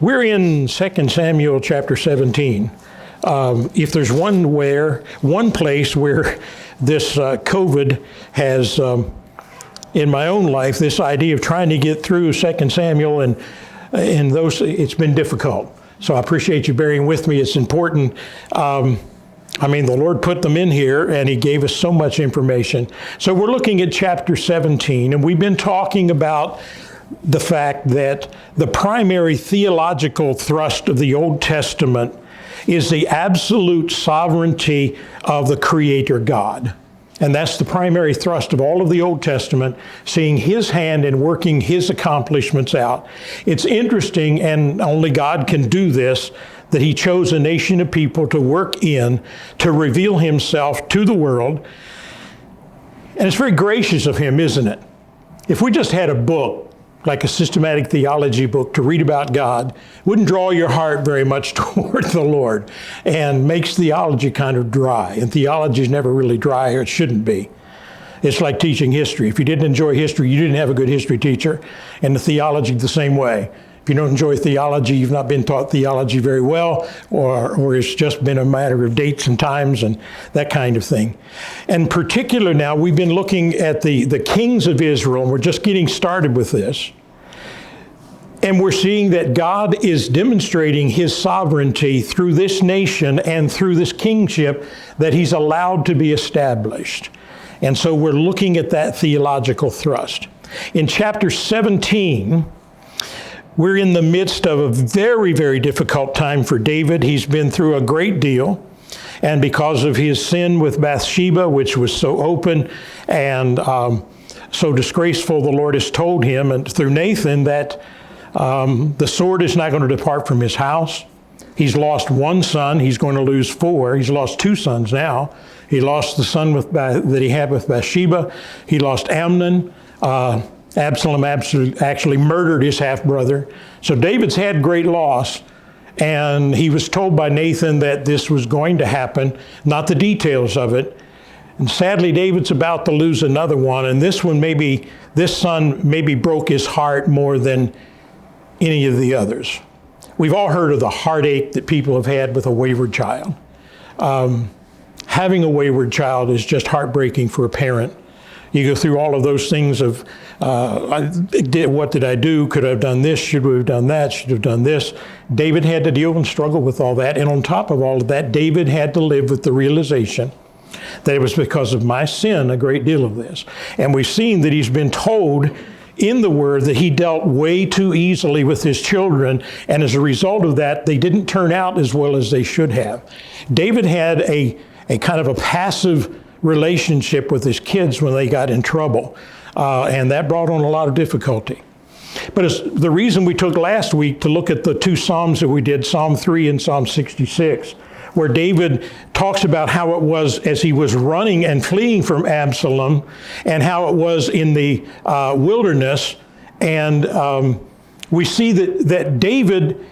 We're in 2 Samuel chapter 17. If there's one place where this COVID has, in my own life, this idea of trying to get through 2 Samuel and those, it's been difficult. So I appreciate you bearing with me. It's important. The Lord put them in here, and He gave us so much information. So we're looking at chapter 17, and we've been talking about the fact that the primary theological thrust of the Old Testament is the absolute sovereignty of the Creator God. And that's the primary thrust of all of the Old Testament, seeing His hand in working His accomplishments out. It's interesting, and only God can do this, that He chose a nation of people to work in, to reveal Himself to the world. And it's very gracious of Him, isn't it? If we just had a book, like a systematic theology book to read about God, wouldn't draw your heart very much toward the Lord, and makes theology kind of dry. And theology is never really dry, or it shouldn't be. It's like teaching history. If you didn't enjoy history, you didn't have a good history teacher, and the theology the same way. If you don't enjoy theology, you've not been taught theology very well, or it's just been a matter of dates and times and that kind of thing. In particular now, we've been looking at the kings of Israel, and we're just getting started with this. And we're seeing that God is demonstrating His sovereignty through this nation and through this kingship that He's allowed to be established. And so we're looking at that theological thrust. In chapter 17, we're in the midst of a very, very difficult time for David. He's been through a great deal. And because of his sin with Bathsheba, which was so open and so disgraceful, the Lord has told him, and through Nathan, that the sword is not going to depart from his house. He's lost one son. He's going to lose four. He's lost two sons now. He lost the son that he had with Bathsheba. He lost Amnon. Absalom actually murdered his half-brother. So David's had great loss, and he was told by Nathan that this was going to happen, not the details of it. And sadly, David's about to lose another one, and this son maybe broke his heart more than any of the others. We've all heard of the heartache that people have had with a wayward child. Having a wayward child is just heartbreaking for a parent. You go through all of those things of, what did I do? Could I have done this? Should we have done that? Should have done this? David had to deal and struggle with all that. And on top of all of that, David had to live with the realization that it was because of my sin, a great deal of this. And we've seen that he's been told in the Word that he dealt way too easily with his children. And as a result of that, they didn't turn out as well as they should have. David had a kind of a passive relationship with his kids when they got in trouble. And that brought on a lot of difficulty. But it's the reason we took last week to look at the two Psalms that we did, Psalm 3 and Psalm 66, where David talks about how it was as he was running and fleeing from Absalom, and how it was in the wilderness. And we see that David,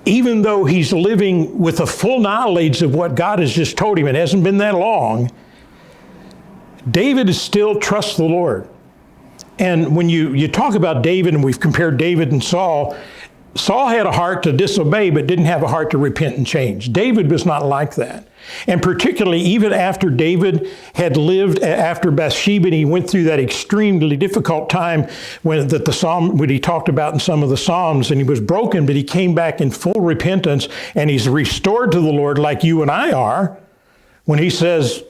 even though he's living with a full knowledge of what God has just told him, it hasn't been that long, David is still trusts the Lord. And when you talk about David, and we've compared David and Saul, Saul had a heart to disobey, but didn't have a heart to repent and change. David was not like that. And particularly even after David had lived after Bathsheba, and he went through that extremely difficult time when he talked about in some of the Psalms, and he was broken, but he came back in full repentance, and he's restored to the Lord like you and I are, when he says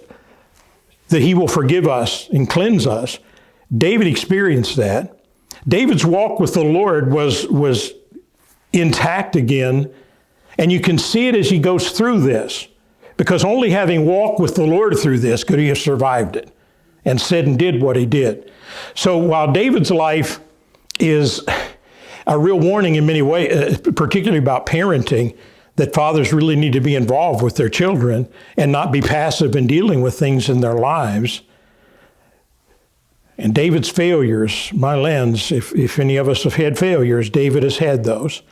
that He will forgive us and cleanse us. David experienced that. David's walk with the Lord was intact again, and you can see it as he goes through this, because only having walked with the Lord through this could he have survived it and said and did what he did. So while David's life is a real warning in many ways, particularly about parenting, that fathers really need to be involved with their children and not be passive in dealing with things in their lives. And David's failures, my lens, if any of us have had failures, David has had those.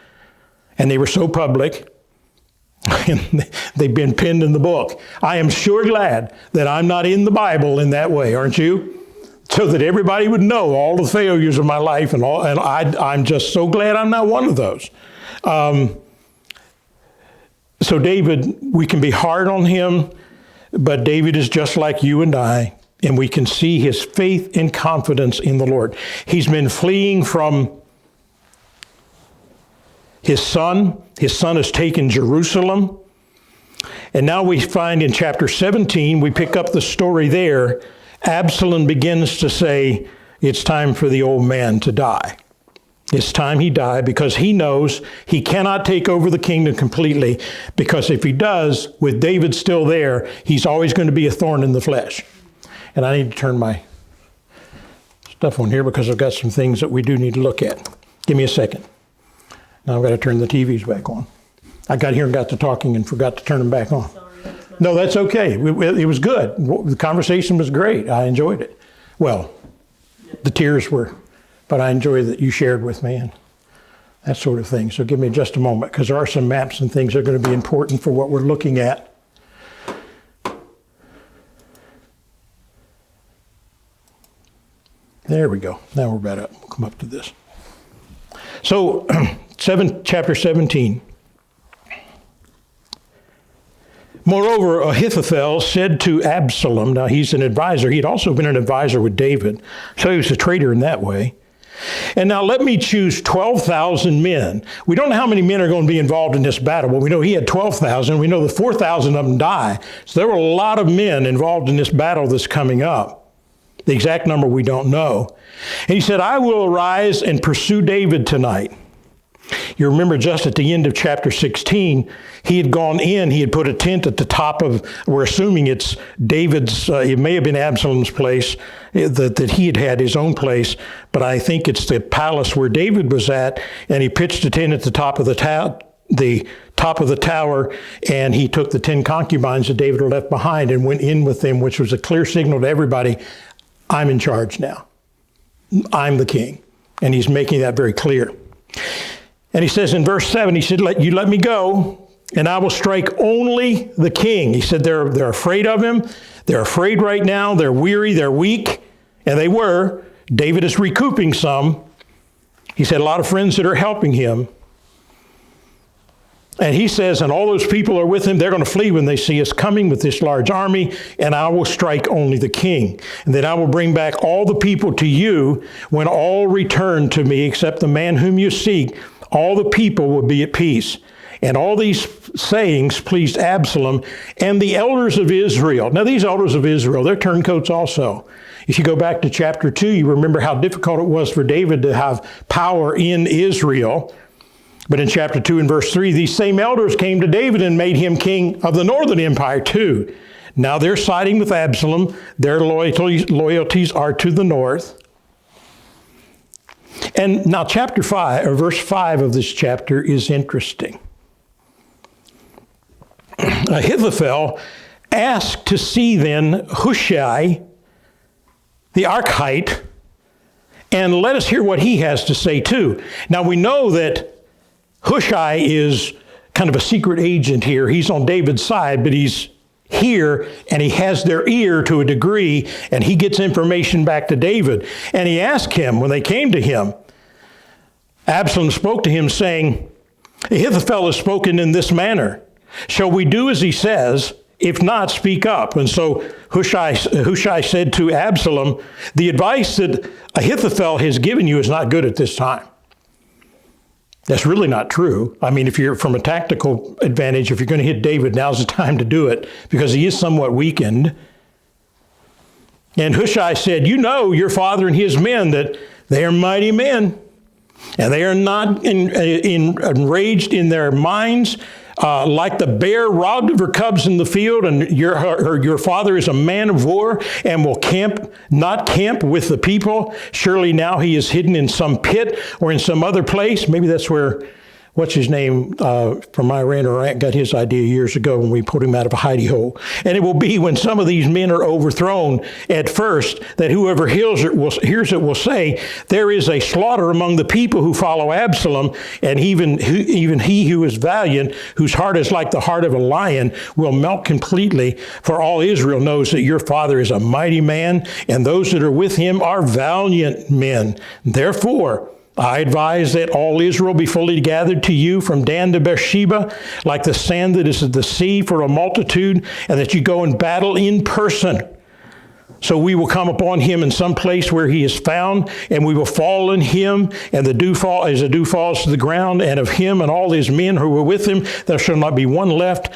And they were so public, and they've been penned in the book. I am sure glad that I'm not in the Bible in that way, aren't you? So that everybody would know all the failures of my life, and I'm just so glad I'm not one of those. So David, we can be hard on him, but David is just like you and I, and we can see his faith and confidence in the Lord. He's been fleeing from his son. His son has taken Jerusalem. And now we find in chapter 17, we pick up the story there, Absalom begins to say, it's time for the old man to die. It's time he die, because he knows he cannot take over the kingdom completely, because if he does, with David still there, he's always going to be a thorn in the flesh. And I need to turn my stuff on here because I've got some things that we do need to look at. Give me a second. Now I've got to turn the TVs back on. I got here and got to talking and forgot to turn them back on. No, that's okay. It was good. The conversation was great. I enjoyed it. Well, the tears were, but I enjoyed that you shared with me and that sort of thing. So give me just a moment, because there are some maps and things that are going to be important for what we're looking at. There we go. Now we're about up. We'll come up to this. So, chapter 17. Moreover, Ahithophel said to Absalom, now he's an advisor. He had also been an advisor with David, so he was a traitor in that way. And now let me choose 12,000 men. We don't know how many men are going to be involved in this battle, but we know he had 12,000. We know that 4,000 of them die. So there were a lot of men involved in this battle that's coming up. The exact number we don't know. And he said, I will arise and pursue David tonight. You remember just at the end of chapter 16, he had gone in, he had put a tent at the top of, we're assuming it's David's, it may have been Absalom's place, that he had had his own place, but I think it's the palace where David was at, and he pitched a tent at the top of the tower, and he took the 10 concubines that David had left behind and went in with them, which was a clear signal to everybody, I'm in charge now. I'm the king. And he's making that very clear. And he says in verse 7, he said, let me go, and I will strike only the king. He said they're afraid of him. They're afraid right now. They're weary. They're weak. And they were. David is recouping some. He said a lot of friends that are helping him. And he says, and all those people are with him, they're going to flee when they see us coming with this large army, and I will strike only the king. And then I will bring back all the people to you when all return to me, except the man whom you seek. All the people will be at peace. And all these sayings pleased Absalom and the elders of Israel. Now, these elders of Israel, they're turncoats also. If you go back to chapter 2, you remember how difficult it was for David to have power in Israel. But in chapter 2 and verse 3, these same elders came to David and made him king of the northern empire too. Now they're siding with Absalom. Their loyalties are to the north. And now chapter 5, or verse 5 of this chapter is interesting. Ahithophel asked to see then Hushai, the Archite, and let us hear what he has to say too. Now we know that Hushai is kind of a secret agent here. He's on David's side, but he's here and he has their ear to a degree, and he gets information back to David. And he asked him, when they came to him, Absalom spoke to him saying, Ahithophel has spoken in this manner. Shall we do as he says? If not, speak up. And so Hushai said to Absalom, the advice that Ahithophel has given you is not good at this time. That's really not true. I mean, if you're from a tactical advantage, if you're going to hit David, now's the time to do it, because he is somewhat weakened. And Hushai said, you know your father and his men, that they are mighty men, and they are not enraged in their minds, like the bear robbed of her cubs in the field, and your father is a man of war and will not camp with the people. Surely now he is hidden in some pit or in some other place. Maybe that's where, what's his name from Iran got his idea years ago when we put him out of a hidey hole. And it will be when some of these men are overthrown at first that whoever hears it will say, there is a slaughter among the people who follow Absalom, and even he who is valiant, whose heart is like the heart of a lion, will melt completely. For all Israel knows that your father is a mighty man, and those that are with him are valiant men. Therefore, I advise that all Israel be fully gathered to you from Dan to Beersheba, like the sand that is at the sea for a multitude, and that you go and battle in person. So we will come upon him in some place where he is found, and we will fall on him, and the dew fall as the dew falls to the ground, and of him and all his men who were with him, there shall not be one left,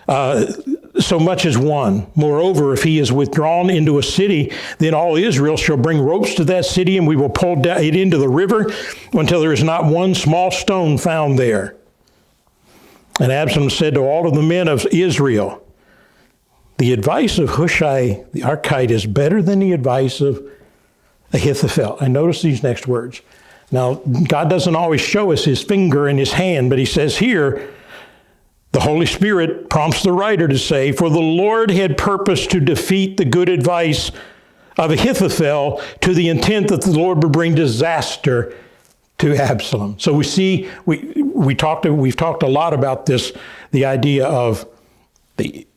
so much as one. Moreover, if he is withdrawn into a city, then all Israel shall bring ropes to that city, and we will pull it into the river until there is not one small stone found there. And Absalom said to all of the men of Israel, the advice of Hushai the Archite is better than the advice of Ahithophel. And notice these next words. Now, God doesn't always show us his finger and his hand, but he says here, the Holy Spirit prompts the writer to say, for the Lord had purposed to defeat the good advice of Ahithophel to the intent that the Lord would bring disaster to Absalom. So we see, we've talked a lot about this, the idea of the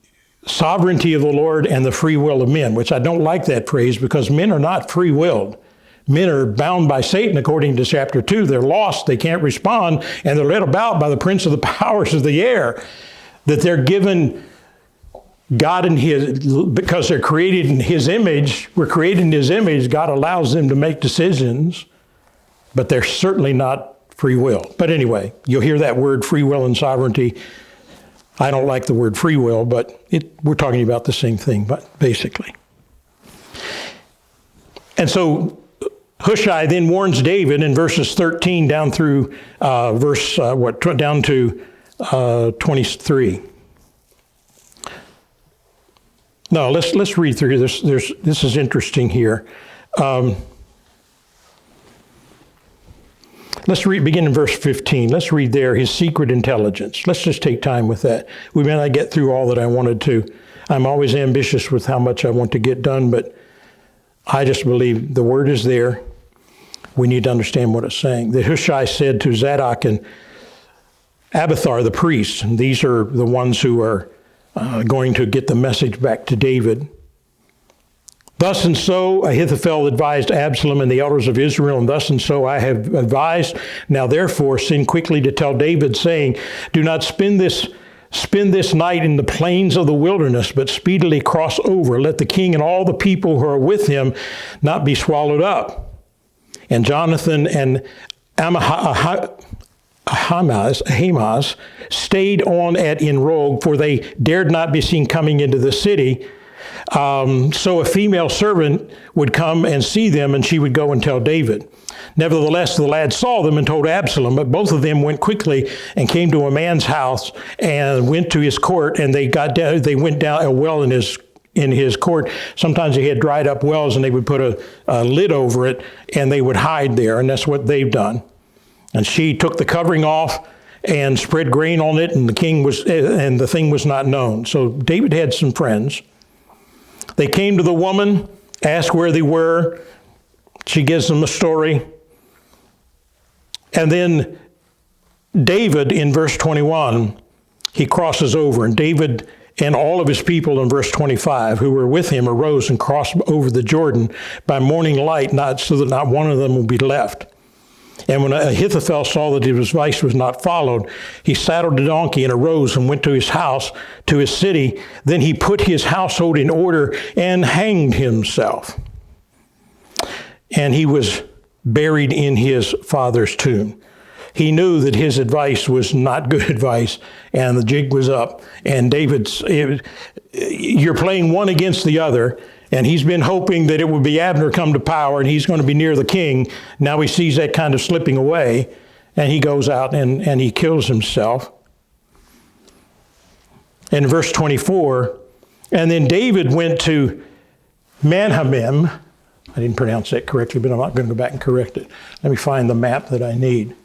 sovereignty of the Lord and the free will of men, which I don't like that phrase because men are not free-willed. Men are bound by Satan, according to chapter 2. They're lost, they can't respond, and they're led about by the prince of the powers of the air. That they're given God in his, because they're created in his image, we're created in his image, God allows them to make decisions, but they're certainly not free will. But anyway, you'll hear that word free will and sovereignty. I don't like the word free will, but we're talking about the same thing, but basically. And so Hushai then warns David in verses 13 down through down to 23. No, let's read through this. This is interesting here. Let's begin in verse 15. Let's read there his secret intelligence. Let's just take time with that. We may not get through all that I wanted to. I'm always ambitious with how much I want to get done, but I just believe the word is there. We need to understand what it's saying. That Hushai said to Zadok and Abiathar, the priests, and these are the ones who are going to get the message back to David. Thus and so Ahithophel advised Absalom and the elders of Israel, and thus and so I have advised. Now therefore send quickly to tell David, saying, do not spend this night in the plains of the wilderness, but speedily cross over. Let the king and all the people who are with him not be swallowed up. And Jonathan and Ahimaaz stayed on at En-rogel, for they dared not be seen coming into the city. So a female servant would come and see them, and she would go and tell David. Nevertheless, the lad saw them and told Absalom, but both of them went quickly and came to a man's house and went to his court, and they went down a well in his court. Sometimes they had dried up wells, and they would put a lid over it, and they would hide there, and that's what they've done. And she took the covering off and spread grain on it, and the thing was not known. So David had some friends. They came to the woman, asked where they were. She gives them a story. And then David, in verse 21, he crosses over. And David and all of his people, in verse 25, who were with him, arose and crossed over the Jordan by morning light, so that not one of them will be left. And when Ahithophel saw that his advice was not followed, he saddled a donkey and arose and went to his house, to his city. Then he put his household in order and hanged himself. And he was buried in his father's tomb. He knew that his advice was not good advice, and the jig was up. And you're playing one against the other. And he's been hoping that it would be Abner come to power and he's going to be near the king. Now he sees that kind of slipping away, and he goes out and he kills himself. In verse 24, and then David went to Mahanaim. I didn't pronounce that correctly, but I'm not going to go back and correct it. Let me find the map that I need.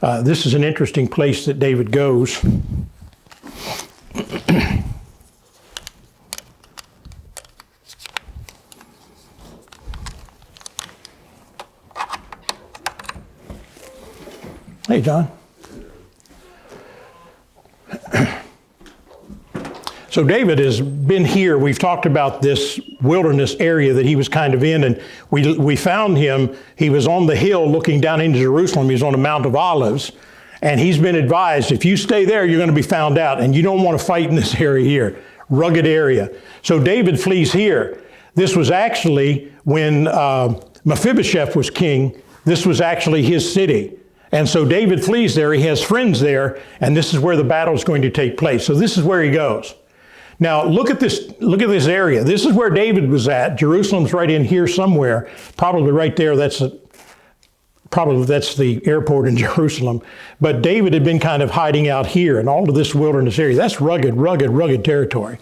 This is an interesting place that David goes. Hey, John. So David has been here. We've talked about this wilderness area that he was kind of in, and we found him. He was on the hill looking down into Jerusalem. He was on the Mount of Olives, and he's been advised, if you stay there, you're going to be found out, and you don't want to fight in this area here, rugged area. So David flees here. This was actually when Mephibosheth was king. This was actually his city. And so David flees there. He has friends there, and this is where the battle is going to take place. So this is where he goes. Now, look at this area. This is where David was at. Jerusalem's right in here somewhere, probably right there. That's the airport in Jerusalem. But David had been kind of hiding out here in all of this wilderness area. That's rugged, rugged, rugged territory.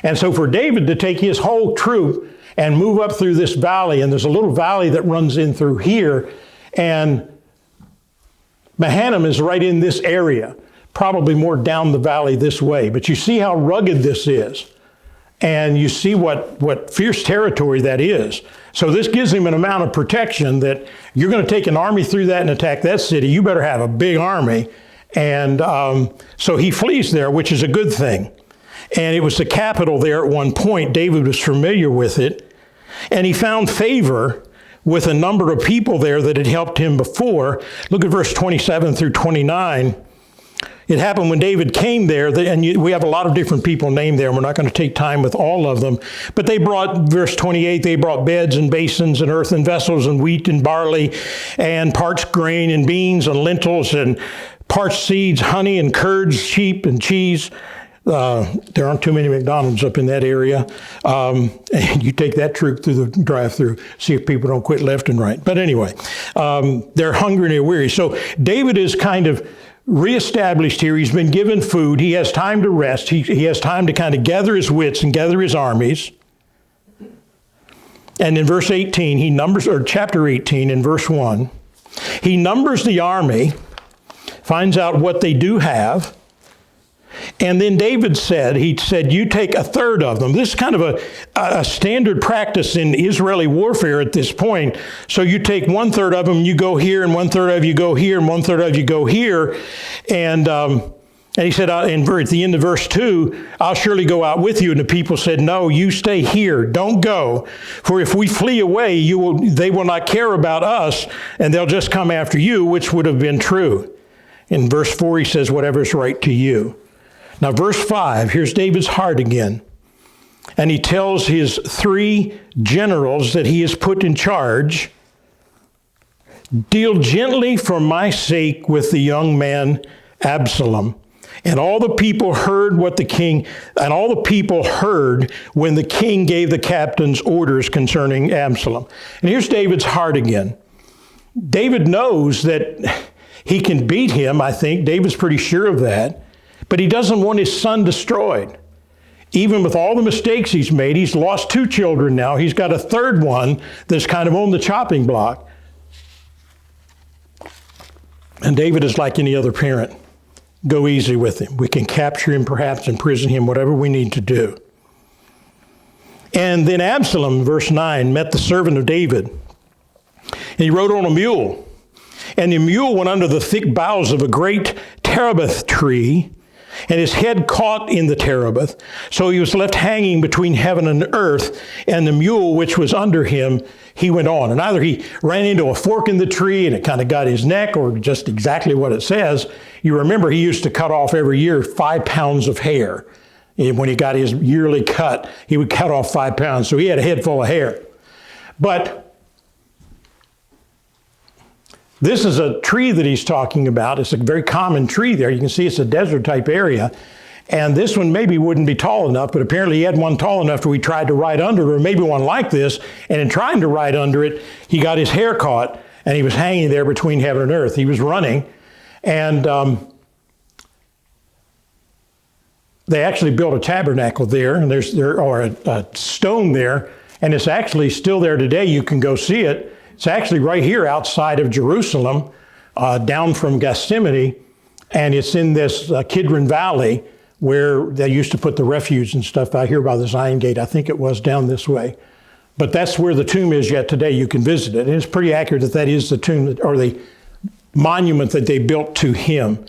And so for David to take his whole troop and move up through this valley, and there's a little valley that runs in through here, and Mahanaim is right in this area, probably more down the valley this way. But you see how rugged this is. And you see what fierce territory that is. So this gives him an amount of protection that you're going to take an army through that and attack that city. You better have a big army. And so he flees there, which is a good thing. And it was the capital there at one point. David was familiar with it. And he found favor with a number of people there that had helped him before. Look at verse 27 through 29. It happened when David came there, and we have a lot of different people named there, and we're not going to take time with all of them. But they brought, verse 28, they brought beds and basins and earthen vessels and wheat and barley and parched grain and beans and lentils and parched seeds, honey and curds, sheep and cheese. There aren't too many McDonald's up in that area. And you take that troop through the drive-through, see if people don't quit left and right. But anyway, they're hungry and they're weary. So David is kind of reestablished here. He's been given food. He has time to rest. He has time to kind of gather his wits and gather his armies. And in verse 18, he numbers, or chapter 18 in verse 1, he numbers the army, finds out what they do have. And then David said, you take a third of them. This is kind of a standard practice in Israeli warfare at this point. So you take 1/3 of them, you go here, and 1/3 of you go here, and 1/3 of you go here. And he said, at the end of verse 2, I'll surely go out with you. And the people said, no, you stay here. Don't go. For if we flee away, they will not care about us, and they'll just come after you, which would have been true. In verse 4, he says, whatever's right to you. Now, verse 5, here's David's heart again. And he tells his 3 generals that he has put in charge, deal gently for my sake with the young man Absalom. And all the people heard when the king gave the captain's orders concerning Absalom. And here's David's heart again. David knows that he can beat him, I think. David's pretty sure of that. But he doesn't want his son destroyed. Even with all the mistakes he's made, he's lost 2 children now. He's got a 3rd one that's kind of on the chopping block. And David is like any other parent. Go easy with him. We can capture him, perhaps imprison him, whatever we need to do. And then Absalom, verse 9, met the servant of David. And he rode on a mule. And the mule went under the thick boughs of a great terebinth tree, and his head caught in the terebinth. So he was left hanging between heaven and earth, and the mule which was under him, he went on. And either he ran into a fork in the tree and it kind of got his neck, or just exactly what it says. You remember he used to cut off every year 5 pounds of hair. When he got his yearly cut, he would cut off 5 pounds. So he had a head full of hair. But this is a tree that he's talking about. It's a very common tree there. You can see it's a desert type area. And this one maybe wouldn't be tall enough, but apparently he had one tall enough that we tried to ride under it, or maybe one like this. And in trying to ride under it, he got his hair caught, and he was hanging there between heaven and earth. He was running. And they actually built a tabernacle there, and or a stone there, and it's actually still there today. You can go see it. It's actually right here outside of Jerusalem, down from Gethsemane, and it's in this Kidron Valley where they used to put the refuse and stuff out here by the Zion Gate. I think it was down this way. But that's where the tomb is yet today. You can visit it. And it's pretty accurate that is the tomb or the monument that they built to him.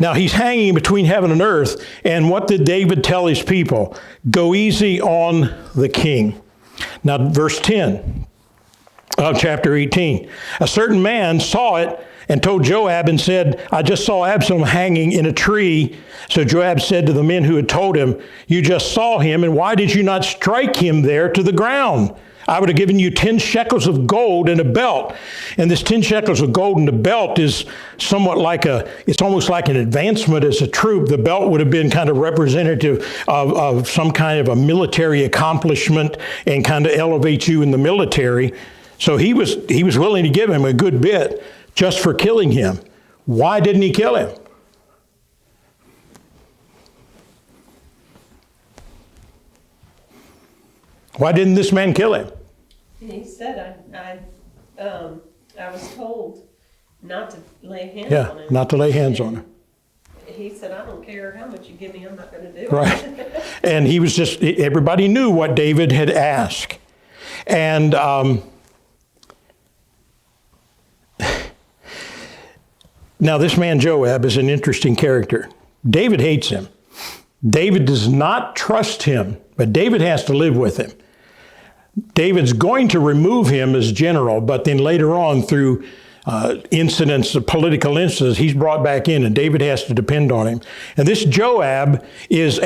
Now he's hanging between heaven and earth. And what did David tell his people? Go easy on the king. Now, verse 10 of chapter 18. A certain man saw it and told Joab and said, I just saw Absalom hanging in a tree. So Joab said to the men who had told him, you just saw him, and why did you not strike him there to the ground? I would have given you 10 shekels of gold and a belt. And this 10 shekels of gold and a belt is somewhat like it's almost like an advancement as a troop. The belt would have been kind of representative of some kind of a military accomplishment and kind of elevate you in the military. So he was willing to give him a good bit just for killing him. Why didn't he kill him? Why didn't this man kill him? He said, I was told not to lay hands on him. Not to lay hands on him. He said, I don't care how much you give me, I'm not going to do it. Right. And he was everybody knew what David had asked. And now this man Joab is an interesting character. David hates him. David does not trust him, but David has to live with him. David's going to remove him as general, but then later on through political incidents, he's brought back in and David has to depend on him. And this Joab is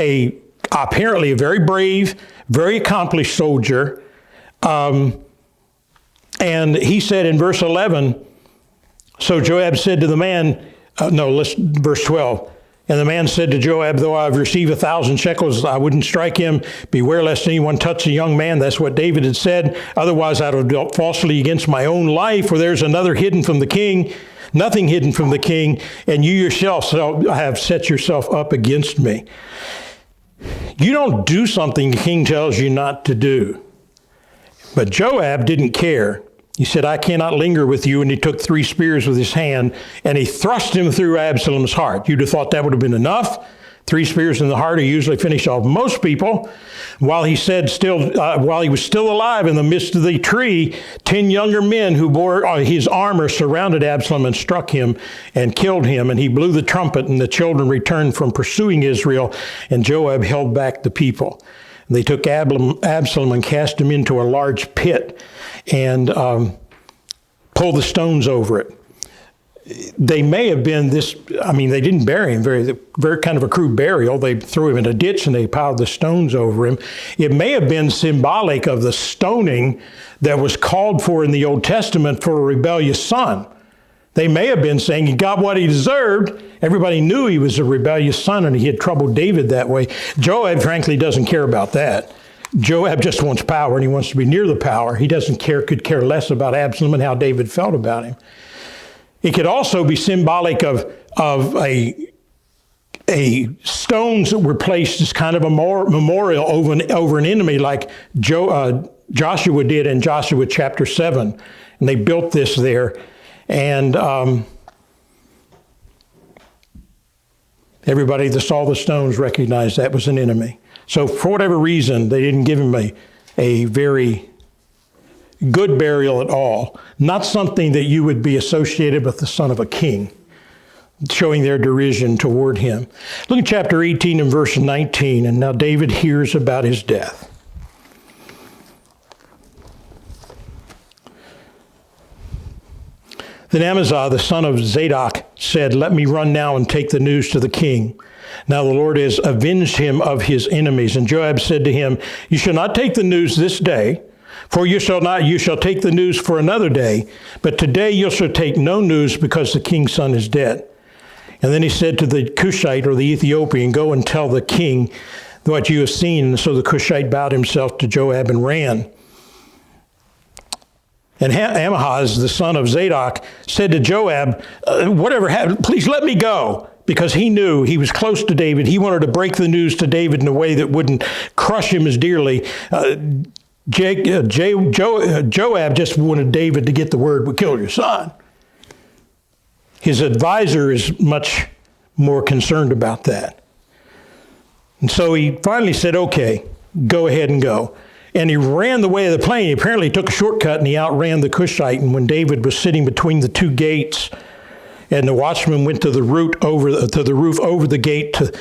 apparently a very brave, very accomplished soldier. And he said in verse 11, so Joab said to the man, verse 12. And the man said to Joab, though I have received 1,000 shekels, I wouldn't strike him. Beware lest anyone touch a young man. That's what David had said. Otherwise, I would have dealt falsely against my own life, for there's another hidden from the king, nothing hidden from the king, and you yourself have set yourself up against me. You don't do something the king tells you not to do. But Joab didn't care. He said, I cannot linger with you. And he took 3 spears with his hand, and he thrust him through Absalom's heart. You'd have thought that would have been enough. 3 spears in the heart usually finish off most people. While he was still alive in the midst of the tree, 10 younger men who bore his armor surrounded Absalom and struck him and killed him. And he blew the trumpet, and the children returned from pursuing Israel, and Joab held back the people. And they took Absalom and cast him into a large pit and pulled the stones over it. They may have been they didn't bury him, very kind of a crude burial. They threw him in a ditch and they piled the stones over him. It may have been symbolic of the stoning that was called for in the Old Testament for a rebellious son. They may have been saying he got what he deserved. Everybody knew he was a rebellious son and he had troubled David that way. Joab, frankly, doesn't care about that. Joab just wants power and he wants to be near the power. He could care less about Absalom and how David felt about him. It could also be symbolic of a stones that were placed as kind of a memorial over an enemy like Joshua did in Joshua chapter 7. And they built this there. And everybody that saw the stones recognized that was an enemy. So for whatever reason, they didn't give him a very good burial at all. Not something that you would be associated with the son of a king, showing their derision toward him. Look at chapter 18 and verse 19. And now David hears about his death. Then Amazah, the son of Zadok, said, let me run now and take the news to the king. Now the Lord has avenged him of his enemies. And Joab said to him, you shall not take the news this day, for you shall take the news for another day. But today you shall take no news, because the king's son is dead. And then he said to the Cushite, or the Ethiopian, go and tell the king what you have seen. And so the Cushite bowed himself to Joab and ran. And Ahimaaz, the son of Zadok, said to Joab, whatever happened, please let me go. Because he knew he was close to David. He wanted to break the news to David in a way that wouldn't crush him as dearly. Joab just wanted David to get the word, we killed your son. His advisor is much more concerned about that. And so he finally said, okay, go ahead and go. And he ran the way of the plain. He apparently took a shortcut and he outran the Cushite. And when David was sitting between the 2 gates, And the watchman went to the roof over the gate to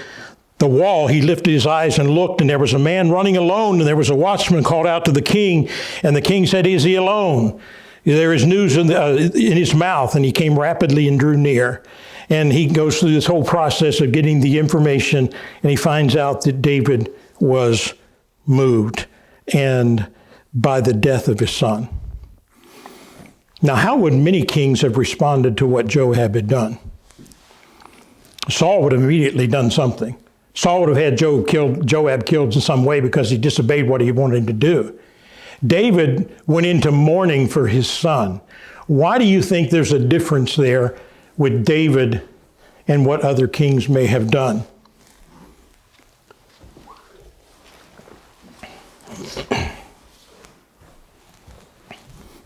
the wall. He lifted his eyes and looked, and there was a man running alone, and there was a watchman called out to the king, and the king said, "Is he alone?" There is news in his mouth, and he came rapidly and drew near. And he goes through this whole process of getting the information, and he finds out that David was moved and by the death of his son. Now, how would many kings have responded to what Joab had done? Saul would have immediately done something. Saul would have had Joab killed in some way because he disobeyed what he wanted to do. David went into mourning for his son. Why do you think there's a difference there with David and what other kings may have done?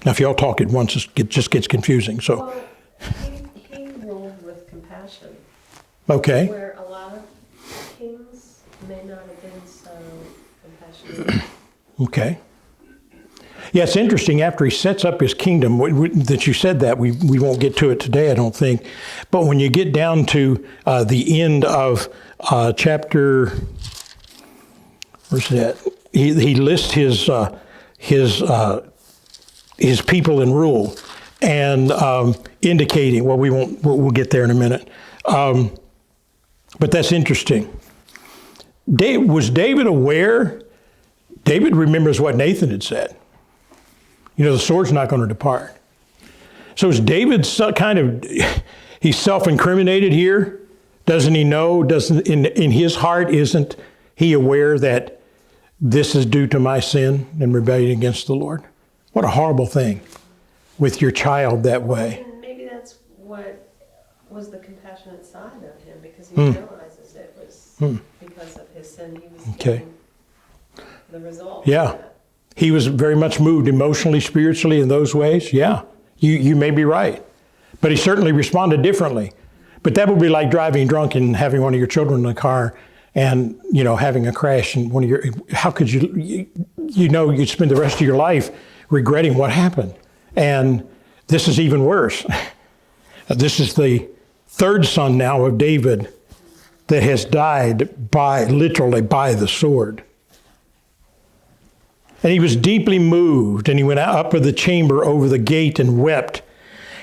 Now, if y'all talk at once, it just gets confusing. So, Well, he ruled with compassion, okay. where a lot of kings may not have been so compassionate. Okay. Yeah, it's interesting. After he sets up his kingdom, that you said that, we won't get to it today, I don't think. But when you get down to the end of chapter, where's that? He lists his people in rule and indicating. Well, we'll get there in a minute. But that's interesting. Was David aware? David remembers what Nathan had said. The sword's not going to depart. So is David he's self-incriminated here? Doesn't he know? In his heart, isn't he aware that this is due to my sin and rebellion against the Lord? What a horrible thing with your child that way. And maybe that's what was the compassionate side of him, because he realizes it was because of his sin he was getting the result. Yeah. Of that. He was very much moved emotionally, spiritually in those ways. Yeah, you may be right. But he certainly responded differently. But that would be like driving drunk and having one of your children in the car and, having a crash. And how could you'd spend the rest of your life regretting what happened. And this is even worse. This is the third son now of David that has died literally by the sword. And he was deeply moved, and he went up to the chamber over the gate and wept.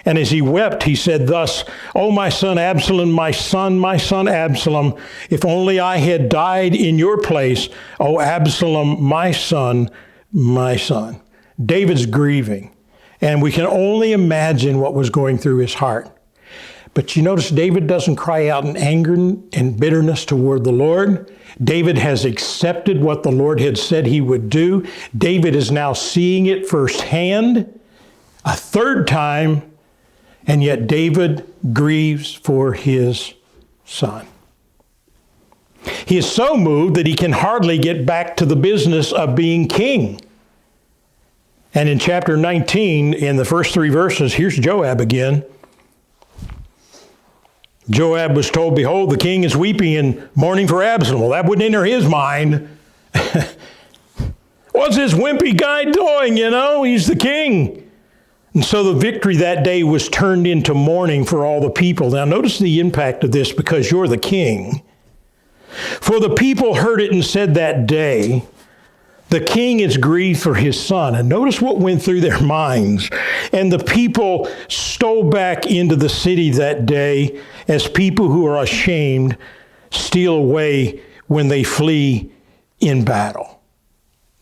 And as he wept, he said thus, "O my son Absalom, my son Absalom, if only I had died in your place, O Absalom, my son, my son." David's grieving, and we can only imagine what was going through his heart. But you notice David doesn't cry out in anger and bitterness toward the Lord. David has accepted what the Lord had said he would do. David is now seeing it firsthand, a third time, and yet David grieves for his son. He is so moved that he can hardly get back to the business of being king. And in chapter 19, in the first 3 verses, here's Joab again. Joab was told, "Behold, the king is weeping and mourning for Absalom." Well, that wouldn't enter his mind. What's this wimpy guy doing? He's the king. And so the victory that day was turned into mourning for all the people. Now notice the impact of this, because you're the king. For the people heard it and said that day, "The king is grieved for his son." And notice what went through their minds. "And the people stole back into the city that day as people who are ashamed steal away when they flee in battle."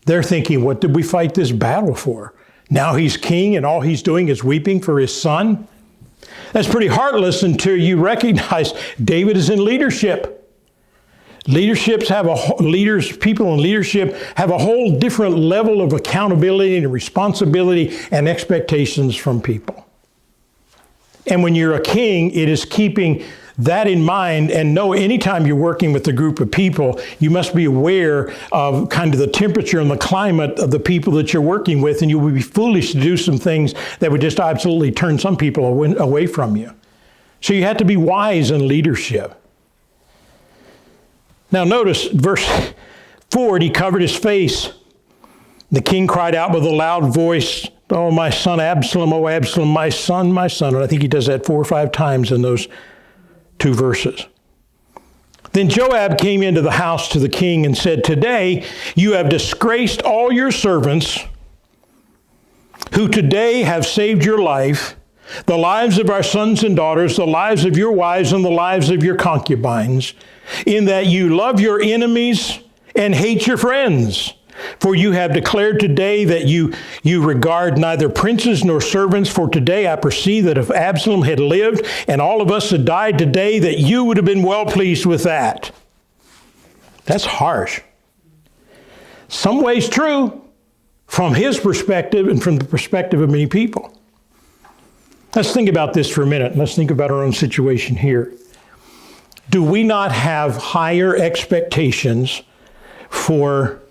They're thinking, what did we fight this battle for? Now he's king and all he's doing is weeping for his son? That's pretty heartless until you recognize David is in leadership. People in leadership have a whole different level of accountability and responsibility and expectations from people. And when you're a king, it is keeping that in mind, and know anytime you're working with a group of people, you must be aware of kind of the temperature and the climate of the people that you're working with, and you would be foolish to do some things that would just absolutely turn some people away from you. So you have to be wise in leadership. Now notice verse 4, he covered his face. The king cried out with a loud voice Oh, my son Absalom, oh, Absalom, my son, my son. And I think he does that 4 or 5 times in those 2 verses. Then Joab came into the house to the king and said, today you have disgraced all your servants who today have saved your life, the lives of our sons and daughters, the lives of your wives, and the lives of your concubines, in that you love your enemies and hate your friends. For you have declared today that you regard neither princes nor servants. For today I perceive that if Absalom had lived and all of us had died today, that you would have been well pleased with that. That's harsh. Some ways true from his perspective and from the perspective of many people. Let's think about this for a minute. Let's think about our own situation here. Do we not have higher expectations for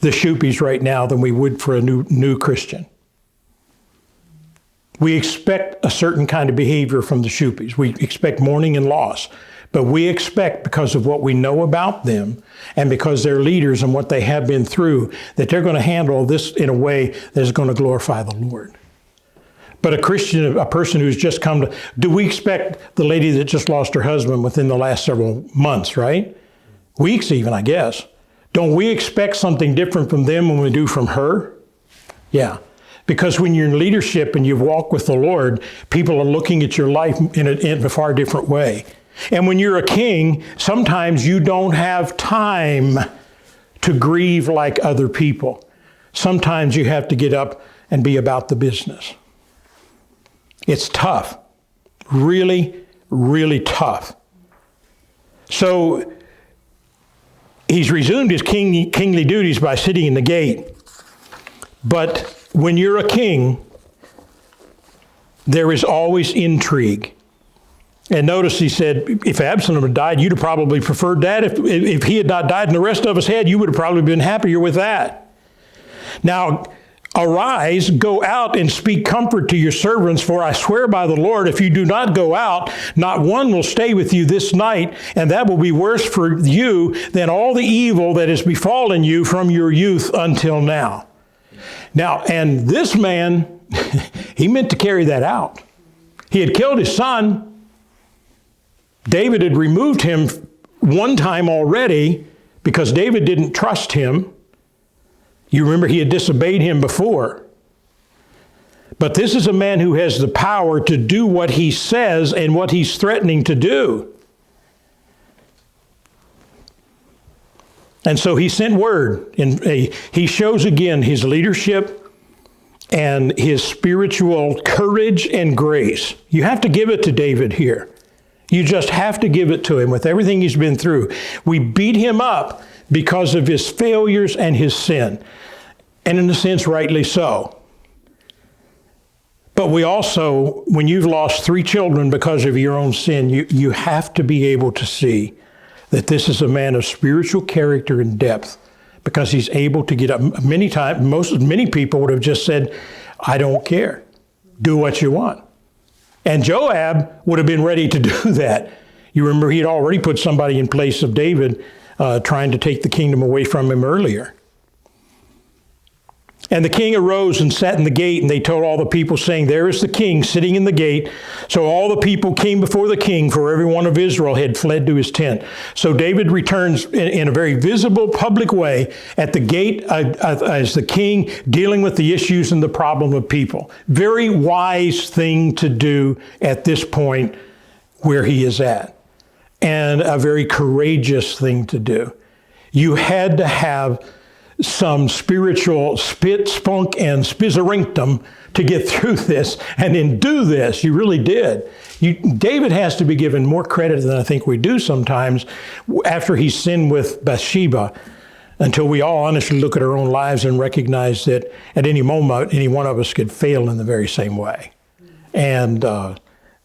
the Shuppies right now than we would for a new Christian? We expect a certain kind of behavior from the Shuppies. We expect mourning and loss. But we expect, because of what we know about them and because they're leaders and what they have been through, that they're going to handle this in a way that is going to glorify the Lord. But a Christian, a person who's just come to, do we expect the lady that just lost her husband within the last several months, right? Weeks even, I guess. Don't we expect something different from them than we do from her? Yeah. Because when you're in leadership and you've walked with the Lord, people are looking at your life in a far different way. And when you're a king, sometimes you don't have time to grieve like other people. Sometimes you have to get up and be about the business. It's tough. Really, really tough. So he's resumed his kingly duties by sitting in the gate. But when you're a king, there is always intrigue. And notice he said, if Absalom had died, you'd have probably preferred that. If he had not died and the rest of us had, you would have probably been happier with that. Now, arise, go out and speak comfort to your servants, for I swear by the Lord, if you do not go out, not one will stay with you this night, and that will be worse for you than all the evil that has befallen you from your youth until now. Now, and this man, he meant to carry that out. He had killed his son. David had removed him one time already because David didn't trust him. You remember he had disobeyed him before. But this is a man who has the power to do what he says and what he's threatening to do. And so he sent word. He shows again his leadership and his spiritual courage and grace. You have to give it to David here. You just have to give it to him with everything he's been through. We beat him up because of his failures and his sin. And in a sense, rightly so. But we also, when you've lost 3 children because of your own sin, you have to be able to see that this is a man of spiritual character and depth, because he's able to get up. Many people would have just said, I don't care. Do what you want. And Joab would have been ready to do that. You remember he had already put somebody in place of David trying to take the kingdom away from him earlier. And the king arose and sat in the gate, and they told all the people, saying, there is the king sitting in the gate. So all the people came before the king, for every one of Israel had fled to his tent. So David returns in a very visible, public way at the gate as the king, dealing with the issues and the problem of people. Very wise thing to do at this point where he is at, and a very courageous thing to do. You had to have some spiritual spit, spunk, and spizzerinctum to get through this and then do this. You really did. David has to be given more credit than I think we do sometimes after he sinned with Bathsheba, until we all honestly look at our own lives and recognize that at any moment, any one of us could fail in the very same way. And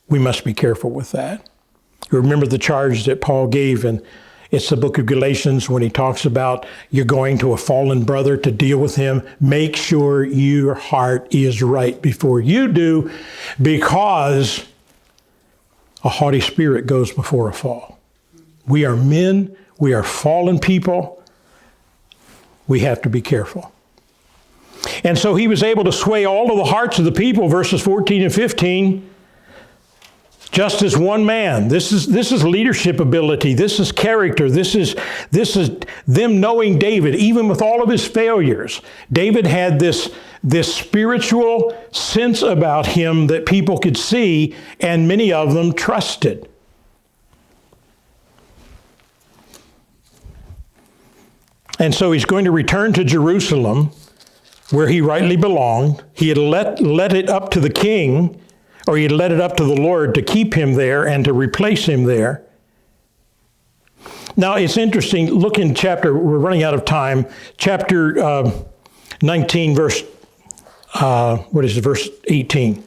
we must be careful with that. You remember the charge that Paul gave, and it's the book of Galatians when he talks about you're going to a fallen brother to deal with him. Make sure your heart is right before you do, because a haughty spirit goes before a fall. We are men. We are fallen people. We have to be careful. And so he was able to sway all of the hearts of the people, verses 14 and 15, just as one man. This is leadership ability. This is character. This is them knowing David, even with all of his failures. David had this spiritual sense about him that people could see, and many of them trusted. And so he's going to return to Jerusalem, where he rightly belonged. He had let it up to the king, or he had let it up to the Lord to keep him there and to replace him there. Now, it's interesting. Look in we're running out of time, chapter 19, verse 18.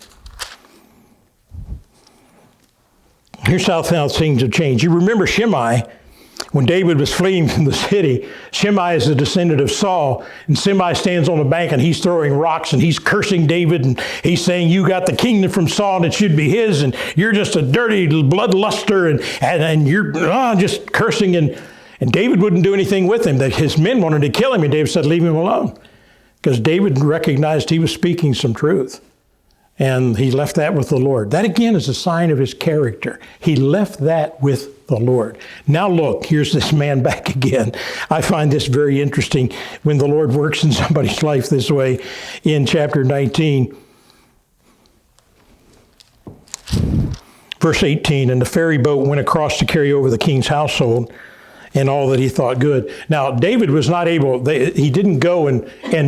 Here's how things have changed. You remember Shimei, when David was fleeing from the city. Shimei is a descendant of Saul, and Shimei stands on the bank and he's throwing rocks and he's cursing David, and he's saying, you got the kingdom from Saul and it should be his, and you're just a dirty bloodluster, and you're just cursing, and David wouldn't do anything with him. That his men wanted to kill him, and David said, leave him alone, because David recognized he was speaking some truth. And he left that with the Lord. That again is a sign of his character. He left that with the Lord. Now look, here's this man back again. I find this very interesting when the Lord works in somebody's life this way. In chapter 19, verse 18, and the ferry boat went across to carry over the king's household and all that he thought good. Now, David was not able, he didn't go and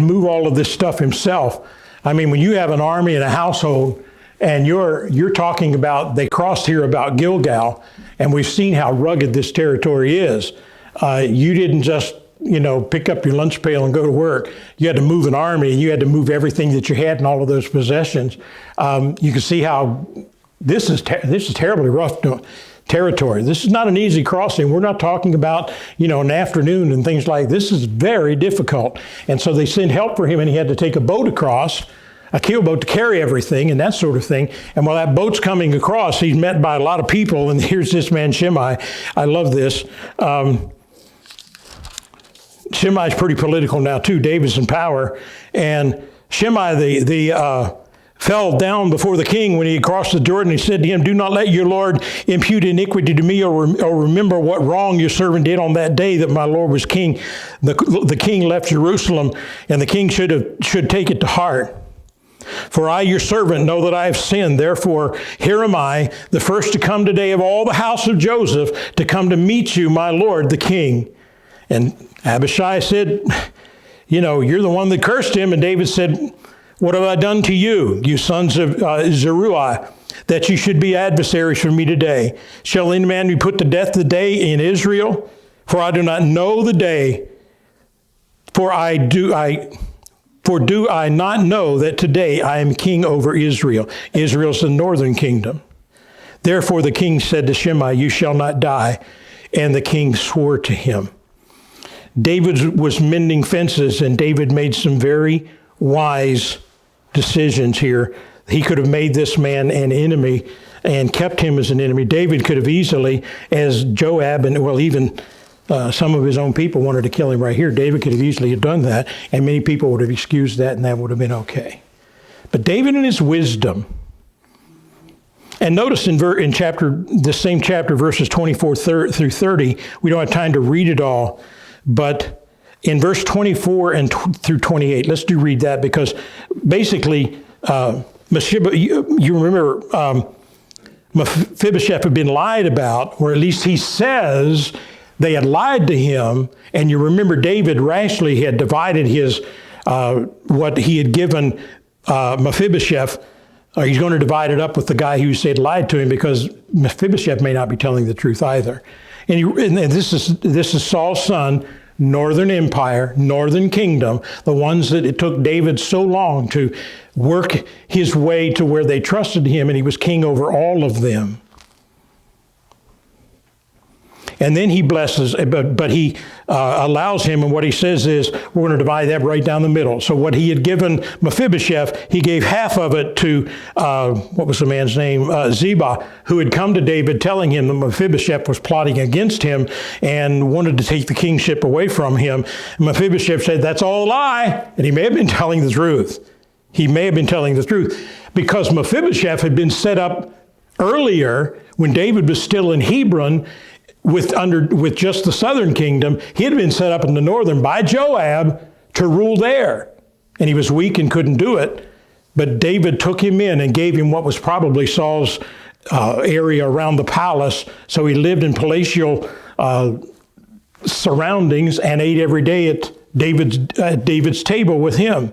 move all of this stuff himself. I mean, when you have an army and a household, and you're talking about, they crossed here about Gilgal, and we've seen how rugged this territory is. You didn't just, pick up your lunch pail and go to work. You had to move an army, and you had to move everything that you had and all of those possessions. You can see how this is terribly rough territory. This is not an easy crossing. We're not talking about, an afternoon and things like this. Is very difficult. And so they sent help for him, and he had to take a boat across, a keelboat, to carry everything and that sort of thing. And while that boat's coming across, he's met by a lot of people, and here's this man Shimei. I love this. Shimei's pretty political now too. David's in power, and Shimei fell down before the king when he crossed the Jordan. He said to him, do not let your Lord impute iniquity to me, or remember what wrong your servant did on that day that my Lord was king. The king left Jerusalem, and the king should take it to heart. For I, your servant, know that I have sinned. Therefore, here am I, the first to come today of all the house of Joseph, to come to meet you, my Lord, the king. And Abishai said, you're the one that cursed him. And David said, what have I done to you, you sons of Zeruiah, that you should be adversaries for me today? Shall any man be put to death today in Israel? For I do not know the day. For do I not know that today I am king over Israel? Israel's the northern kingdom. Therefore the king said to Shimei, you shall not die. And the king swore to him. David was mending fences, and David made some very wise decisions here. He could have made this man an enemy and kept him as an enemy. David could have easily, as Joab and even some of his own people wanted to kill him right here, David could have easily done that, and many people would have excused that, and that would have been okay. But David in his wisdom, and notice in this same chapter, verses 24 through 30, we don't have time to read it all, but in verse 24 through 28, let's read that, because basically, you remember Mephibosheth had been lied about, or at least he says they had lied to him, and you remember David rashly had divided his what he had given Mephibosheth. He's going to divide it up with the guy who said lied to him, because Mephibosheth may not be telling the truth either. And this is Saul's son, Northern Empire, Northern Kingdom, the ones that it took David so long to work his way to where they trusted him, and he was king over all of them. And then he blesses, but he allows him, and what he says is, we're going to divide that right down the middle. So what he had given Mephibosheth, he gave half of it to, what was the man's name? Ziba, who had come to David telling him that Mephibosheth was plotting against him and wanted to take the kingship away from him. And Mephibosheth said, that's all a lie. And he may have been telling the truth. He may have been telling the truth, because Mephibosheth had been set up earlier when David was still in Hebron with just the southern kingdom. He had been set up in the northern by Joab to rule there. And he was weak and couldn't do it. But David took him in and gave him what was probably Saul's area around the palace. So he lived in palatial surroundings and ate every day at David's table with him.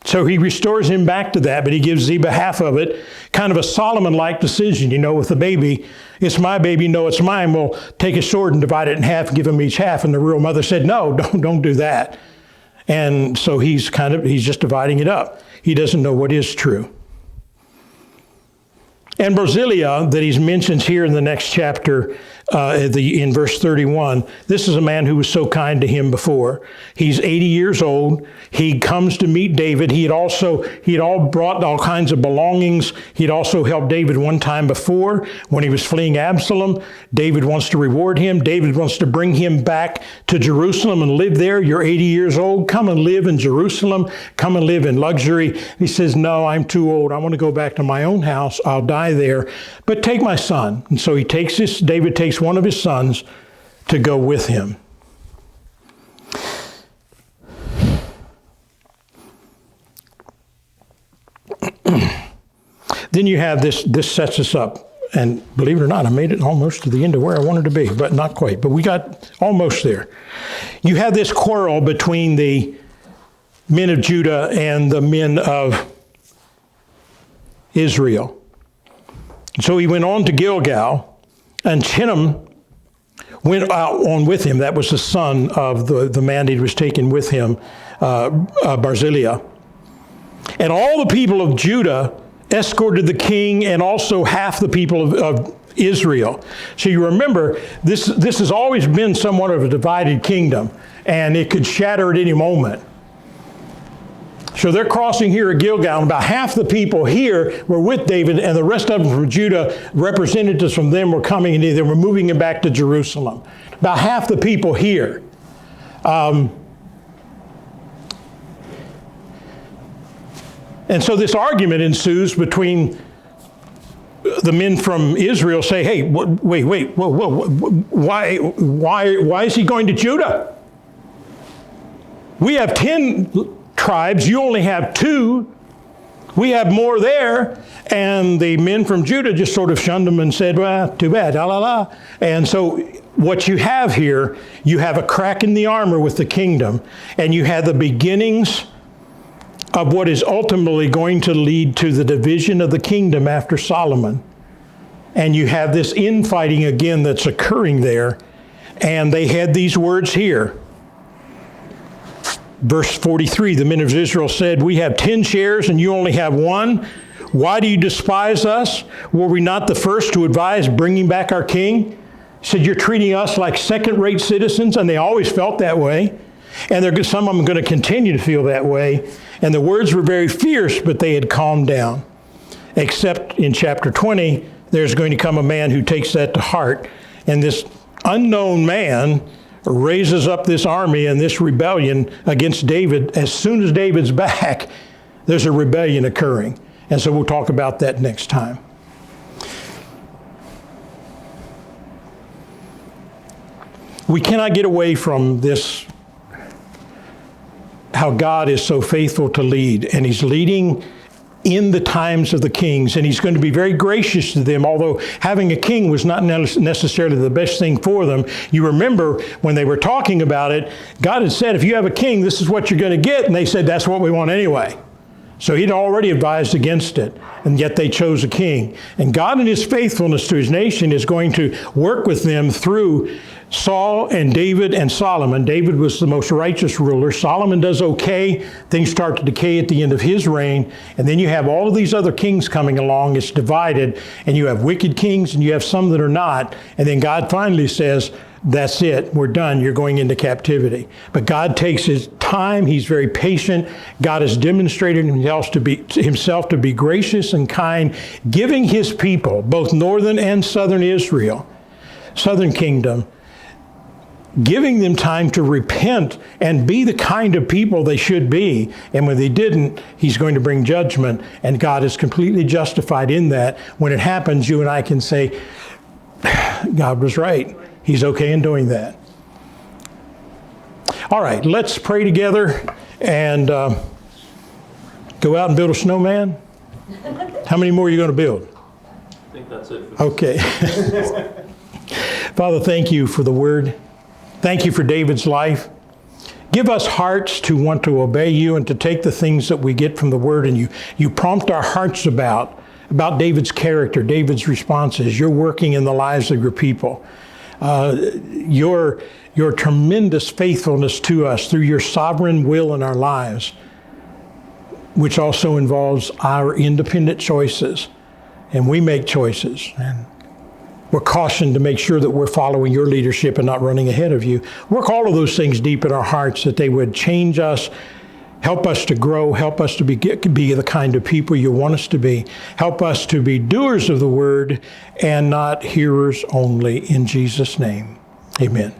So he restores him back to that, but he gives Ziba half of it. Kind of a Solomon-like decision, with the baby. It's my baby, no, it's mine. Well, take a sword and divide it in half and give them each half. And the real mother said, no, don't do that. And so he's just dividing it up. He doesn't know what is true. And Barzillai, that he mentions here in the next chapter, in verse 31, this is a man who was so kind to him before. He's 80 years old. He comes to meet David. He had all brought all kinds of belongings. He'd also helped David one time before when he was fleeing Absalom. David wants to reward him. David wants to bring him back to Jerusalem and live there. You're 80 years old. Come and live in Jerusalem. Come and live in luxury. He says, no, I'm too old. I want to go back to my own house. I'll die there. But take my son. And so David takes one of his sons to go with him. Then you have this sets us up. And believe it or not, I made it almost to the end of where I wanted to be, but not quite. But we got almost there. You have this quarrel between the men of Judah and the men of Israel. So he went on to Gilgal, and Chinham went out on with him. That was the son of the man he was taken with him, Barzillai. And all the people of Judah escorted the king, and also half the people of Israel. So you remember, this has always been somewhat of a divided kingdom, and it could shatter at any moment. So they're crossing here at Gilgal, and about half the people here were with David, and the rest of them from Judah, representatives from them were coming, and they were moving him back to Jerusalem. About half the people here. And so this argument ensues between the men from Israel say, hey, wait, why is he going to Judah? We have 10 tribes, you only have 2. We have more there. And the men from Judah just sort of shunned them and said, well, too bad, la la la. And so what you have here, you have a crack in the armor with the kingdom, and you have the beginnings of what is ultimately going to lead to the division of the kingdom after Solomon. And you have this infighting again that's occurring there. And they had these words here. Verse 43, the men of Israel said, we have 10 shares and you only have 1. Why do you despise us? Were we not the first to advise bringing back our king? He said, you're treating us like second-rate citizens, and they always felt that way. And some of them are going to continue to feel that way. And the words were very fierce, but they had calmed down. Except in chapter 20, there's going to come a man who takes that to heart. And this unknown man raises up this army and this rebellion against David. As soon as David's back, there's a rebellion occurring. And so we'll talk about that next time. We cannot get away from this, how God is so faithful to lead, and he's leading in the times of the kings, and he's going to be very gracious to them, although having a king was not necessarily the best thing for them. You remember when they were talking about it, God had said, if you have a king, this is what you're going to get, and they said, that's what we want anyway. So he'd already advised against it, and yet they chose a king. And God in his faithfulness to his nation is going to work with them through Saul and David and Solomon. David was the most righteous ruler. Solomon does okay. Things start to decay at the end of his reign. And then you have all of these other kings coming along. It's divided. And you have wicked kings and you have some that are not. And then God finally says, that's it. We're done. You're going into captivity. But God takes his time. He's very patient. God has demonstrated himself to be gracious and kind, giving his people, both northern and southern Israel, southern kingdom, giving them time to repent and be the kind of people they should be. And when they didn't, he's going to bring judgment. And God is completely justified in that. When it happens, you and I can say, God was right. He's okay in doing that. All right, let's pray together and go out and build a snowman. How many more are you going to build? I think that's it. Okay. Father, thank you for the word. Thank you for David's life. Give us hearts to want to obey you and to take the things that we get from the word, and you prompt our hearts about David's character, David's responses. You're working in the lives of your people. Your tremendous faithfulness to us through your sovereign will in our lives, which also involves our independent choices. And we make choices. And we're cautioned to make sure that we're following your leadership and not running ahead of you. Work all of those things deep in our hearts, that they would change us, help us to grow, help us to be the kind of people you want us to be. Help us to be doers of the word and not hearers only. In Jesus' name, amen.